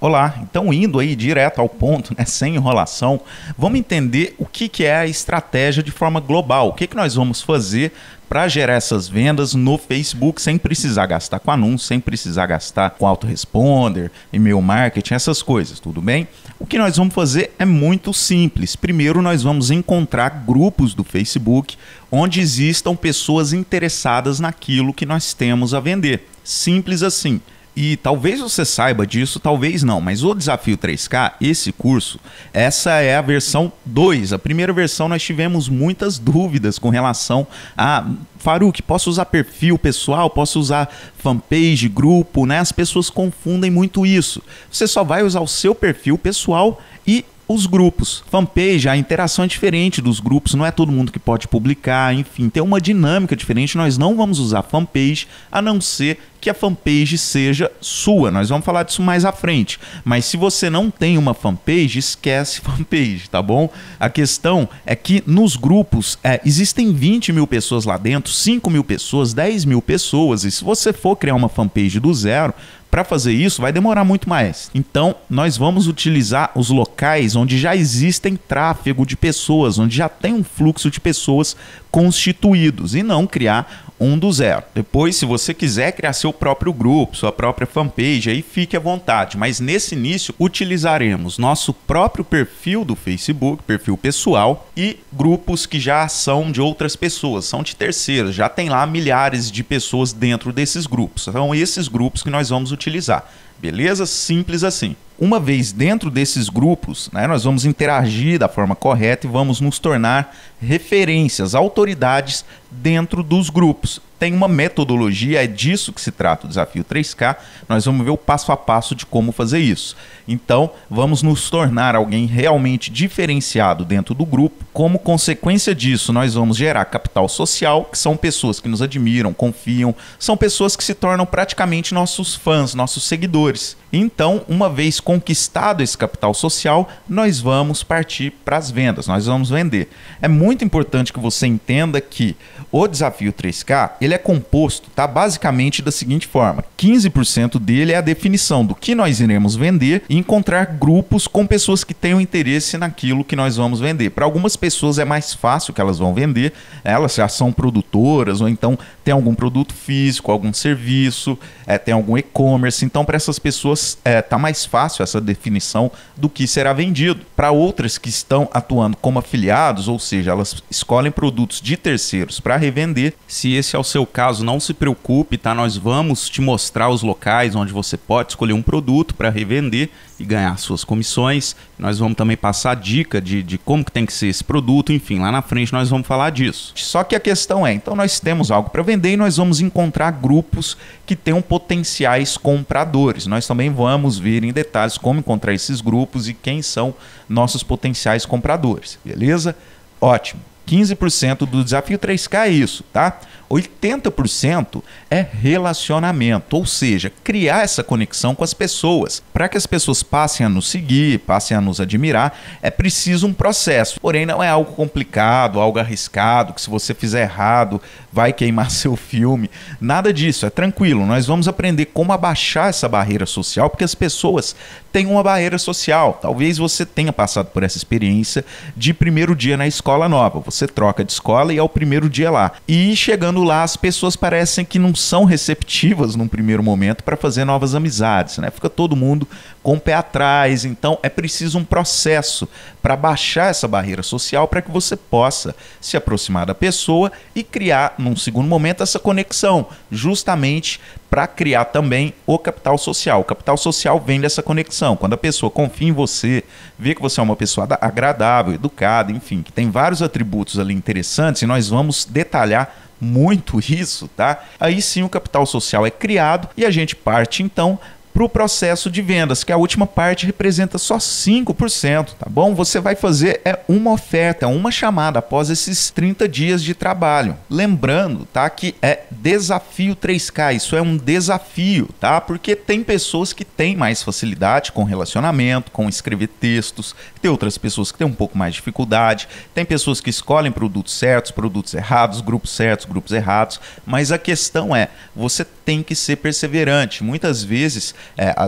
Olá, então indo aí direto ao ponto, né, sem enrolação, vamos entender o que é a estratégia de forma global. O que nós vamos fazer para gerar essas vendas no Facebook sem precisar gastar com anúncio, sem precisar gastar com autoresponder, e-mail marketing, essas coisas, tudo bem? O que nós vamos fazer é muito simples. Primeiro nós vamos encontrar grupos do Facebook onde existam pessoas interessadas naquilo que nós temos a vender. Simples assim. E talvez você saiba disso, talvez não, mas o Desafio 3K, esse curso, essa é a versão 2. A primeira versão nós tivemos muitas dúvidas com relação a Faruk, posso usar perfil pessoal, posso usar fanpage, grupo, né? As pessoas confundem muito isso. Você só vai usar o seu perfil pessoal e os grupos. Fanpage, a interação é diferente dos grupos, não é todo mundo que pode publicar, enfim, tem uma dinâmica diferente. Nós não vamos usar fanpage a não ser que a fanpage seja sua. Nós vamos falar disso mais à frente. Mas se você não tem uma fanpage, esquece fanpage, tá bom? A questão é que nos grupos existem 20 mil pessoas lá dentro, 5 mil pessoas, 10 mil pessoas, e se você for criar uma fanpage do zero, para fazer isso vai demorar muito mais. Então, nós vamos utilizar os locais onde já existem tráfego de pessoas, onde já tem um fluxo de pessoas constituídos e não criar um do zero. Depois, se você quiser criar seu próprio grupo, sua própria fanpage, aí fique à vontade. Mas nesse início, utilizaremos nosso próprio perfil do Facebook, perfil pessoal, e grupos que já são de outras pessoas, são de terceiros. Já tem lá milhares de pessoas dentro desses grupos. São esses grupos que nós vamos utilizar. Beleza? Simples assim. Uma vez dentro desses grupos, né, nós vamos interagir da forma correta e vamos nos tornar referências, autoridades dentro dos grupos. Tem uma metodologia, é disso que se trata o Desafio 3K. Nós vamos ver o passo a passo de como fazer isso. Então, vamos nos tornar alguém realmente diferenciado dentro do grupo. Como consequência disso, nós vamos gerar capital social, que são pessoas que nos admiram, confiam, são pessoas que se tornam praticamente nossos fãs, nossos seguidores. Então, uma vez conquistado esse capital social, nós vamos partir para as vendas, nós vamos vender. É muito importante que você entenda que o Desafio 3K, ele é composto, tá, basicamente da seguinte forma: 15% dele é a definição do que nós iremos vender e encontrar grupos com pessoas que tenham interesse naquilo que nós vamos vender. Para algumas pessoas é mais fácil que elas vão vender, elas já são produtoras ou então tem algum produto físico, algum serviço, tem algum e-commerce. Então, para essas pessoas tá mais fácil essa definição do que será vendido. Para outras que estão atuando como afiliados, ou seja, elas escolhem produtos de terceiros para revender. Se esse é o seu caso, não se preocupe, tá? Nós vamos te mostrar os locais onde você pode escolher um produto para revender e ganhar suas comissões. Nós vamos também passar dica de como que tem que ser esse produto, enfim, lá na frente nós vamos falar disso. Só que a questão é, então nós temos algo para vender e nós vamos encontrar grupos que tenham potenciais compradores. Nós também vamos ver em detalhes como encontrar esses grupos e quem são nossos potenciais compradores, beleza? Ótimo. 15% do Desafio 3K é isso, tá? 80% é relacionamento, ou seja, criar essa conexão com as pessoas. Para que as pessoas passem a nos seguir, passem a nos admirar, é preciso um processo. Porém, não é algo complicado, algo arriscado, que se você fizer errado, vai queimar seu filme. Nada disso, é tranquilo. Nós vamos aprender como abaixar essa barreira social, porque as pessoas têm uma barreira social. Talvez você tenha passado por essa experiência de primeiro dia na escola nova. Você troca de escola e é o primeiro dia lá. E chegando lá, as pessoas parecem que não são receptivas num primeiro momento para fazer novas amizades, né? Fica todo mundo com o pé atrás. Então é preciso um processo para baixar essa barreira social para que você possa se aproximar da pessoa e criar, num segundo momento, essa conexão, justamente para criar também o capital social. O capital social vem dessa conexão. Quando a pessoa confia em você, vê que você é uma pessoa agradável, educada, enfim, que tem vários atributos ali interessantes, e nós vamos detalhar muito isso, tá? Aí sim o capital social é criado e a gente parte então para o processo de vendas, que a última parte representa só 5%, tá bom? Você vai fazer uma oferta, uma chamada após esses 30 dias de trabalho. Lembrando, tá, que é Desafio 3K, isso é um desafio, tá? Porque tem pessoas que têm mais facilidade com relacionamento, com escrever textos, tem outras pessoas que têm um pouco mais de dificuldade, tem pessoas que escolhem produtos certos, produtos errados, grupos certos, grupos errados, mas a questão é, você tem que ser perseverante. Muitas vezes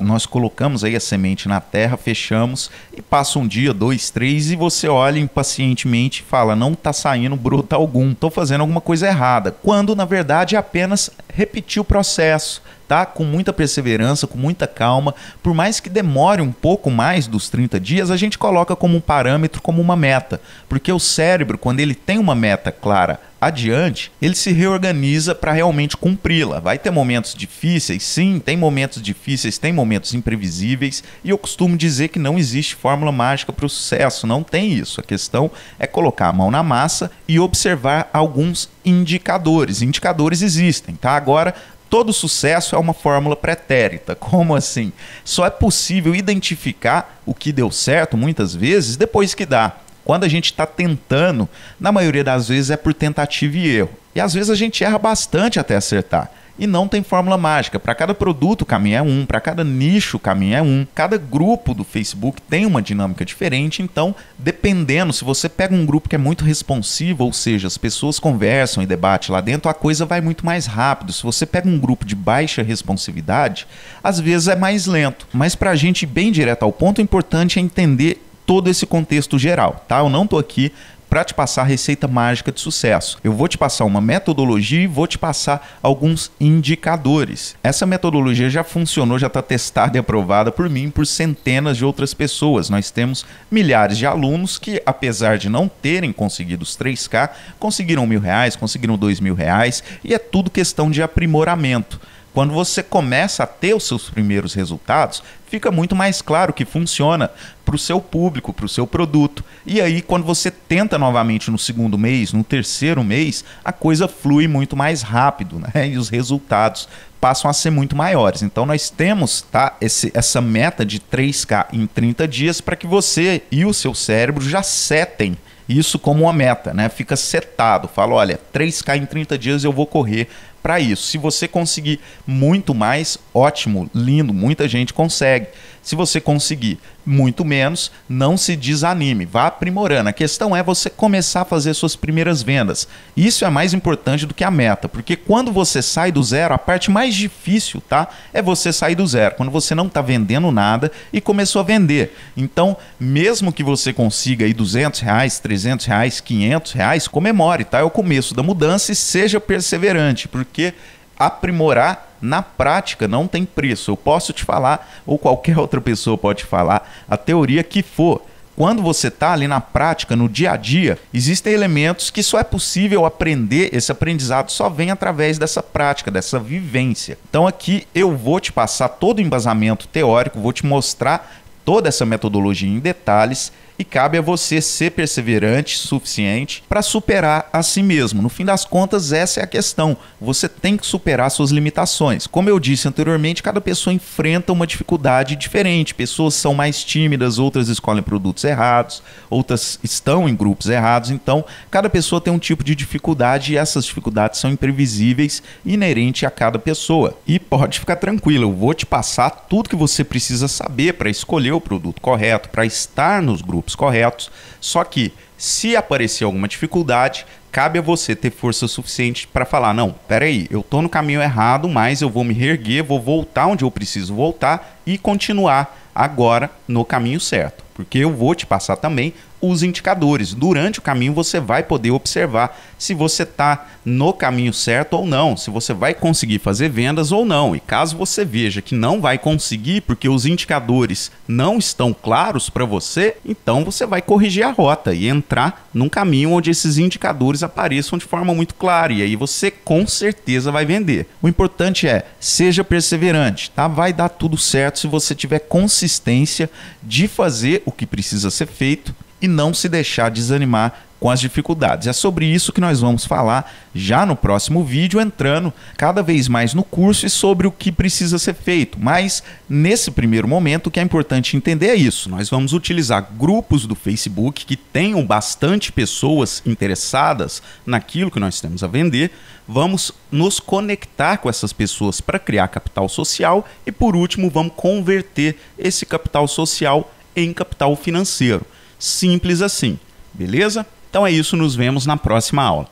nós colocamos aí a semente na terra, fechamos e passa um dia, 2, 3 e você olha impacientemente e fala, não está saindo broto algum, estou fazendo alguma coisa errada, quando na verdade é apenas repetir o processo, tá? Com muita perseverança, com muita calma, por mais que demore um pouco mais dos 30 dias, a gente coloca como um parâmetro, como uma meta, porque o cérebro, quando ele tem uma meta clara adiante, ele se reorganiza para realmente cumpri-la. Vai ter momentos difíceis, sim, tem momentos difíceis, tem momentos imprevisíveis, e eu costumo dizer que não existe fórmula mágica para o sucesso, não tem isso. A questão é colocar a mão na massa e observar alguns indicadores. Indicadores existem, tá? Agora, todo sucesso é uma fórmula pretérita. Como assim? Só é possível identificar o que deu certo, muitas vezes, depois que dá. Quando a gente está tentando, na maioria das vezes é por tentativa e erro. E às vezes a gente erra bastante até acertar. E não tem fórmula mágica. Para cada produto o caminho é um, para cada nicho o caminho é um. Cada grupo do Facebook tem uma dinâmica diferente, então dependendo, se você pega um grupo que é muito responsivo, ou seja, as pessoas conversam e debatem lá dentro, a coisa vai muito mais rápido. Se você pega um grupo de baixa responsividade, às vezes é mais lento. Mas para a gente ir bem direto ao ponto, o importante é entender todo esse contexto geral, tá? Eu não estou aqui para te passar a receita mágica de sucesso. Eu vou te passar uma metodologia e vou te passar alguns indicadores. Essa metodologia já funcionou, já está testada e aprovada por mim, por centenas de outras pessoas. Nós temos milhares de alunos que, apesar de não terem conseguido os 3K, conseguiram R$1.000, conseguiram R$2.000 e é tudo questão de aprimoramento. Quando você começa a ter os seus primeiros resultados, fica muito mais claro que funciona para o seu público, para o seu produto. E aí, quando você tenta novamente no segundo mês, no terceiro mês, a coisa flui muito mais rápido, né? E os resultados passam a ser muito maiores. Então, nós temos, tá, essa meta de 3K em 30 dias para que você e o seu cérebro já setem isso como uma meta, né? Fica setado, fala, olha, 3K em 30 dias eu vou correr para isso. Se você conseguir muito mais, ótimo, lindo, muita gente consegue. Se você conseguir muito menos, não se desanime, vá aprimorando. A questão é você começar a fazer suas primeiras vendas. Isso é mais importante do que a meta, porque quando você sai do zero, a parte mais difícil, tá, é você sair do zero, quando você não está vendendo nada e começou a vender. Então, mesmo que você consiga aí R$200, R$300, R$500, comemore, tá? É o começo da mudança e seja perseverante, porque aprimorar na prática não tem preço. Eu posso te falar, ou qualquer outra pessoa pode falar, a teoria que for. Quando você está ali na prática, no dia a dia, existem elementos que só é possível aprender, esse aprendizado só vem através dessa prática, dessa vivência. Então aqui eu vou te passar todo o embasamento teórico, vou te mostrar toda essa metodologia em detalhes e cabe a você ser perseverante o suficiente para superar a si mesmo. No fim das contas, essa é a questão. Você tem que superar suas limitações. Como eu disse anteriormente, cada pessoa enfrenta uma dificuldade diferente. Pessoas são mais tímidas, outras escolhem produtos errados, outras estão em grupos errados. Então, cada pessoa tem um tipo de dificuldade e essas dificuldades são imprevisíveis, inerentes a cada pessoa. E pode ficar tranquilo, eu vou te passar tudo que você precisa saber para escolher o produto correto, para estar nos grupos corretos, só que se aparecer alguma dificuldade, cabe a você ter força suficiente para falar, não, peraí, eu estou no caminho errado, mas eu vou me reerguer, vou voltar onde eu preciso voltar e continuar agora no caminho certo, porque eu vou te passar também os indicadores. Durante o caminho você vai poder observar se você está no caminho certo ou não, se você vai conseguir fazer vendas ou não. E caso você veja que não vai conseguir porque os indicadores não estão claros para você, então você vai corrigir a rota e entrar num caminho onde esses indicadores apareçam de forma muito clara e aí você com certeza vai vender. O importante é, seja perseverante, tá? Vai dar tudo certo se você tiver consistência de fazer o que precisa ser feito e não se deixar desanimar com as dificuldades. É sobre isso que nós vamos falar já no próximo vídeo, entrando cada vez mais no curso e sobre o que precisa ser feito. Mas nesse primeiro momento o que é importante entender é isso. Nós vamos utilizar grupos do Facebook que tenham bastante pessoas interessadas naquilo que nós temos a vender. Vamos nos conectar com essas pessoas para criar capital social e por último vamos converter esse capital social em capital financeiro. Simples assim, beleza? Então é isso, nos vemos na próxima aula.